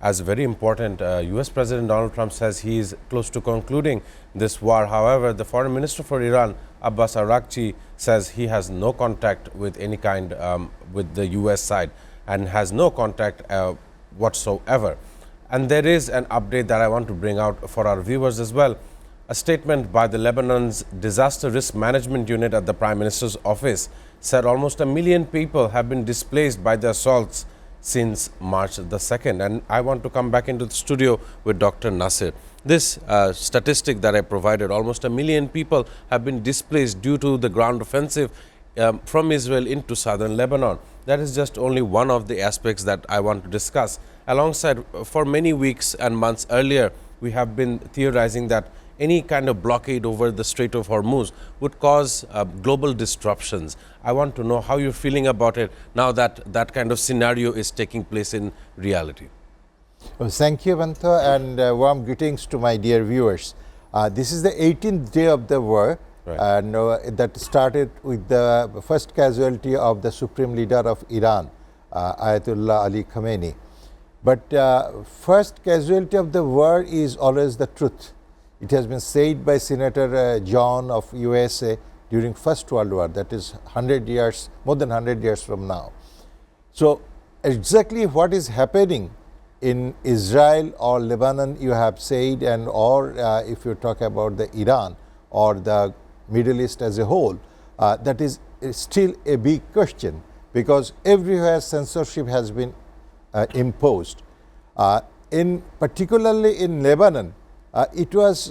as very important. US President Donald Trump says he is close to concluding this war. However, the Foreign Minister for Iran, Abbas Araghchi, says he has no contact with any kind with the US side and has no contact whatsoever. And there is an update that I want to bring out for our viewers as well. A statement by the Lebanon's Disaster Risk Management Unit at the Prime Minister's office said almost 1 million people have been displaced by the assaults since March the 2nd. And I want to come back into the studio with Dr. Nasir. This statistic that I provided, almost 1 million people have been displaced due to the ground offensive from Israel into southern Lebanon. That is just only one of the aspects that I want to discuss. Alongside, for many weeks and months earlier, we have been theorizing that any kind of blockade over the Strait of Hormuz would cause global disruptions. I want to know how you're feeling about it now that that kind of scenario is taking place in reality. Well, thank you, Pantho, and warm greetings to my dear viewers. This is the 18th day of the war, right, and that started with the first casualty of the Supreme Leader of Iran, Ayatollah Ali Khamenei. But first casualty of the war is always the truth. It has been said by Senator John of USA during First World War, that is 100 years, more than 100 years from now. So exactly what is happening in Israel or Lebanon, you have said, and or if you talk about the Iran or the Middle East as a whole, that is still a big question, because everywhere censorship has been imposed. Particularly in Lebanon, it was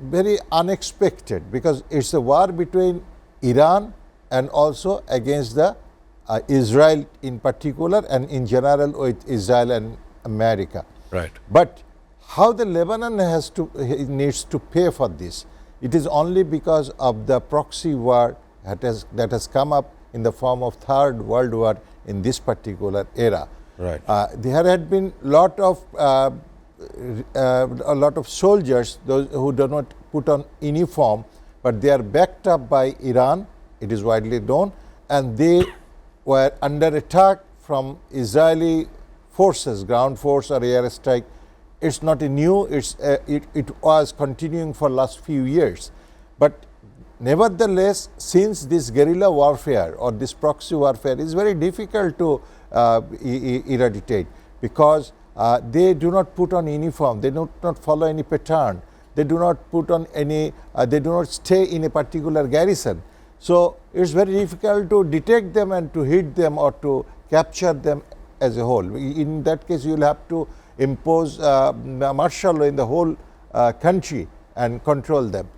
very unexpected, because it's a war between Iran and also against the Israel in particular, and in general with Israel and America. Right. But how the Lebanon needs to pay for this? It is only because of the proxy war that has come up in the form of Third World War in this particular era. Right. There had been a lot of soldiers, those who do not put on uniform, but they are backed up by Iran, it is widely known, and they were under attack from Israeli forces, ground force or air strike. It's not new, it was continuing for last few years. But nevertheless, since this guerrilla warfare or this proxy warfare is very difficult to eradicate, because they do not put on uniform, they do not follow any pattern, they do not put on any, they do not stay in a particular garrison. So it's very difficult to detect them and to hit them or to capture them as a whole. In that case, you will have to impose martial law in the whole country and control them.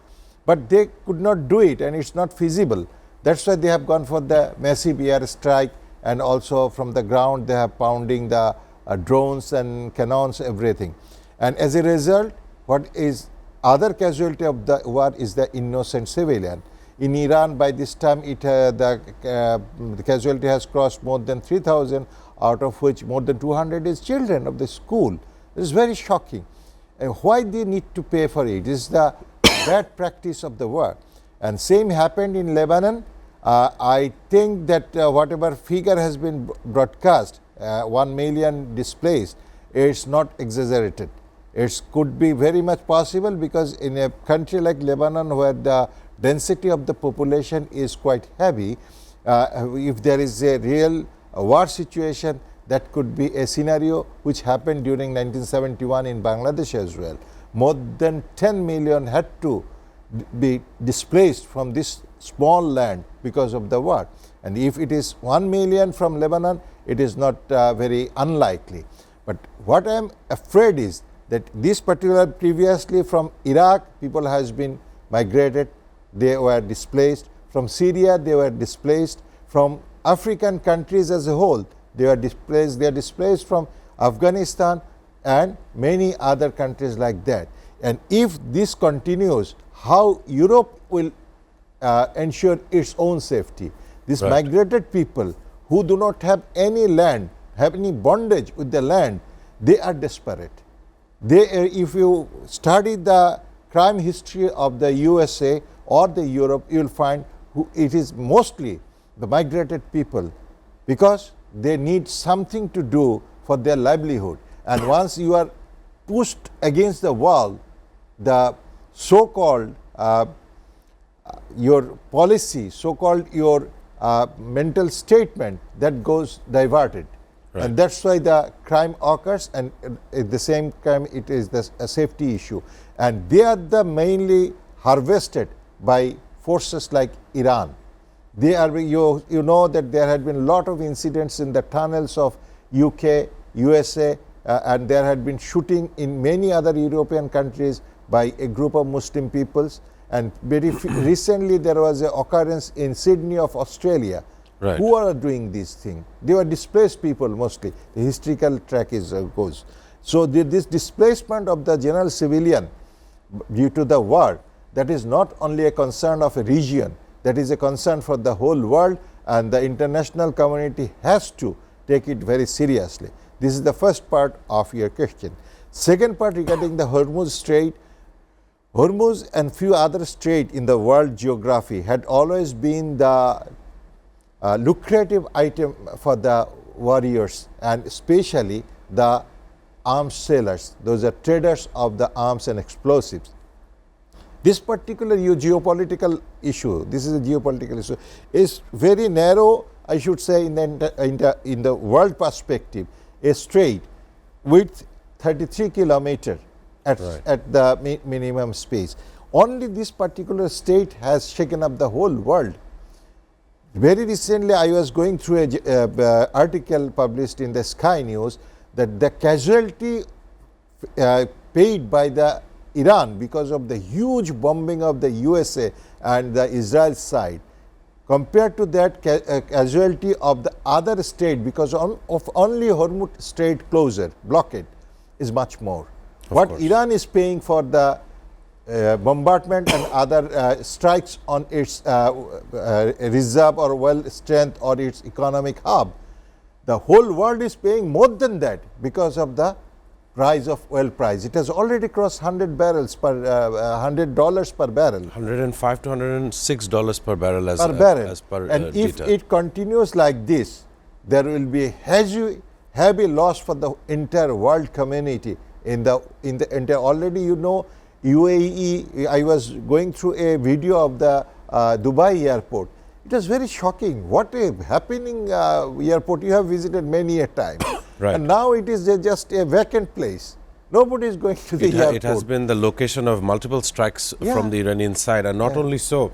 But they could not do it, and it's not feasible. That's why they have gone for the massive air strike, and also from the ground they have pounding the drones and cannons, everything. And as a result, what is other casualty of the war is the innocent civilian. In Iran, by this time, the casualty has crossed more than 3,000, out of which more than 200 is children of the school. It is very shocking. Why they need to pay for it is the bad practice of the war. And same happened in Lebanon. I think that whatever figure has been broadcast, 1 million displaced, it's not exaggerated. It could be very much possible, because in a country like Lebanon, where the density of the population is quite heavy, if there is a real war situation, that could be a scenario which happened during 1971 in Bangladesh as well. More than 10 million had to be displaced from this small land because of the war. And if it is 1 million from Lebanon, it is not very unlikely. But what I am afraid is that this particular, previously from Iraq, people has been migrated, they were displaced. From Syria, they were displaced. From African countries as a whole, they are displaced from Afghanistan and many other countries like that. And if this continues, how Europe will ensure its own safety? These Right. migrated people who do not have any land, have any bondage with the land, they are desperate. If you study the crime history of the USA or the Europe, you will find it is mostly the migrated people, because they need something to do for their livelihood, And once you are pushed against the wall, the so-called your policy, so-called your mental statement, that goes diverted. Right. And that's why the crime occurs, and at the same time it is a safety issue. And they are the mainly harvested by forces like Iran. They are, you know that there had been a lot of incidents in the tunnels of UK, USA, and there had been shooting in many other European countries by a group of Muslim peoples. And very recently there was an occurrence in Sydney of Australia. Right. Who are doing this thing? They were displaced people mostly. The historical track is goes. So this displacement of the general civilian due to the war, that is not only a concern of a region, that is a concern for the whole world, and the international community has to take it very seriously. This is the first part of your question. Second part regarding the Hormuz Strait. Hormuz and few other straits in the world geography had always been the lucrative item for the warriors, and especially the arms sellers. Those are traders of the arms and explosives. This particular geopolitical issue, this is a geopolitical issue, is very narrow, I should say, in the world perspective. A strait with 33 kilometers at the minimum space. Only this particular strait has shaken up the whole world. Very recently, I was going through an article published in the Sky News that the casualty paid by the Iran because of the huge bombing of the USA and the Israel side, compared to that casualty of the other state because of only Hormuz Strait closure, blockade, is much more. What Iran is paying for the bombardment and other strikes on its reserve or well strength or its economic hub, the whole world is paying more than that because of the rise of oil price. It has already crossed $100 per barrel. $105 to $106 per barrel as per and if data. it continues like this, there will be a heavy loss for the entire world community. In the entire, already you know, UAE, I was going through a video of the Dubai airport. It was very shocking. What a happening airport. You have visited many a time. Right. And now it is just a vacant place. Nobody is going to the airport. It has been the location of multiple strikes from the Iranian side. And not only so,